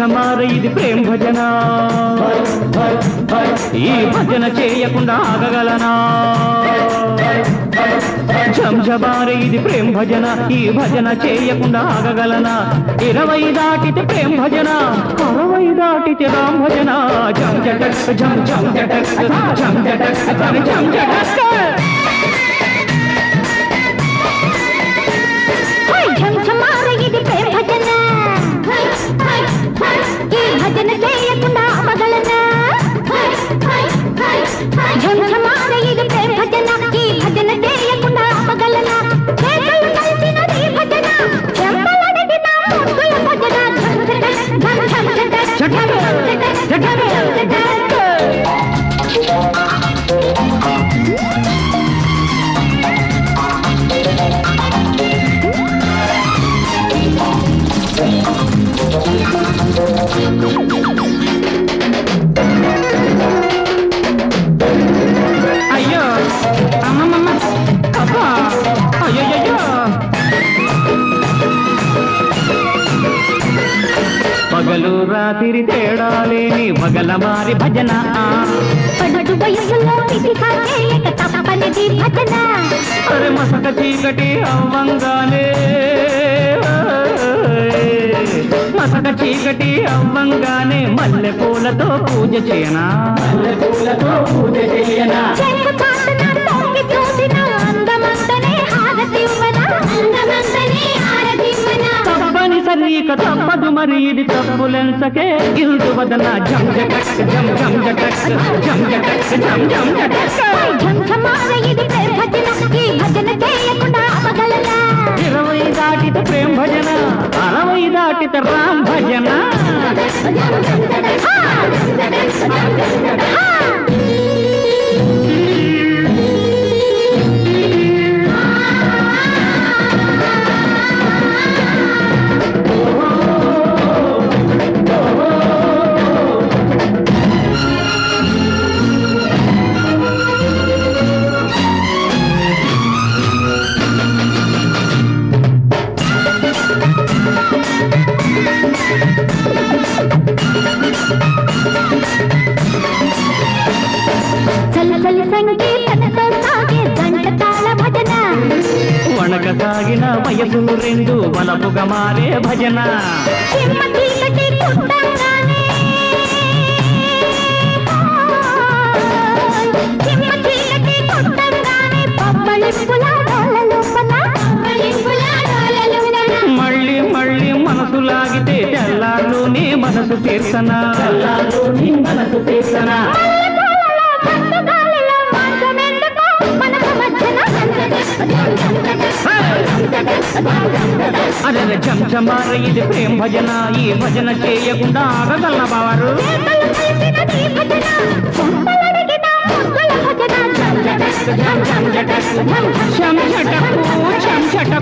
ఝంఝమార ఇది ప్రేమ భజన ఈ భజన చేయకుండా ఆగగలనా ఝంఝమార ఇది ప్రేమ భజన ఈ భజన చేయకుండా ఆగగలనా 20 దాటితే ప్రేమ భజన 60 దాటితే రామ్ భజన ఝం జటక్ ఝం ఝం జటక్ ఝం జటక్ ఝం జటక్ ఝంఝమార ఇది ప్రేమ భజన ఈ భజన చేయకుండా ఆగగలనా ఝంఝమార ఇది ప్రేమ భజన ఈ భజన చేయకుండా ఆగగలనా చేతులు కలిసినది భజన చెంపలడిగిన ముగ్గుల భజన ఝం ఝం జటక్ ఝం ఝం జటక్ అయ్యో అమ్మమ్మ అబ్బా అయ్యయ్యో పగలు రాత్రి తేడా లేని వగలమారి భజన పడు వయసులో పిసికా చేయక తప్పనిది భజన అరే మసక చీకటి అవ్వంగానే మసక చీకటి అవ్వంగానే మల్లె పూలతో పూజ చేయనా మల్లె పూలతో పూజ చేయనా చెంగు చాటున తొంగి చూసిన అందమంతనే హారతివ్వన అందమంతనే హారతివ్వన తప్పనిసరి ఇక తప్పదు మరి ఇది తప్పులెంచకే ఇల్లు వదన ఝం జటక్ ఝం ఝం జటక్ ఝం జటక్ ఝం ఝం జటక్ ఝంఝమార ఇది ప్రేమ భజన ఈ భజన చేయకుండా ఆగగలనా 20 దాటితే ప్రేమ భజన 60 దాటితే రామ్ భజన చలి సంగీతంతో సాగే జంట తాళ భజన వణక సాగిన వయసులు రెండు వలపుగా మారే భజన చిమ్మ చీకటి కుట్టంగానే చిమ్మ చీకటి కుట్టంగానే పబ్బళింపుల డోలలోపల మళ్ళీ మళ్ళీ మనసు లాగితే తెల్లారుని మనసు తీర్చనా తెల్లారుని మనసు తీర్చనా అరే ఝంఝమార ఇది ప్రేమ భజన ఈ భజన చేయకుండా ఆగగలన బావారు చెం చెటకు చెం చెటకు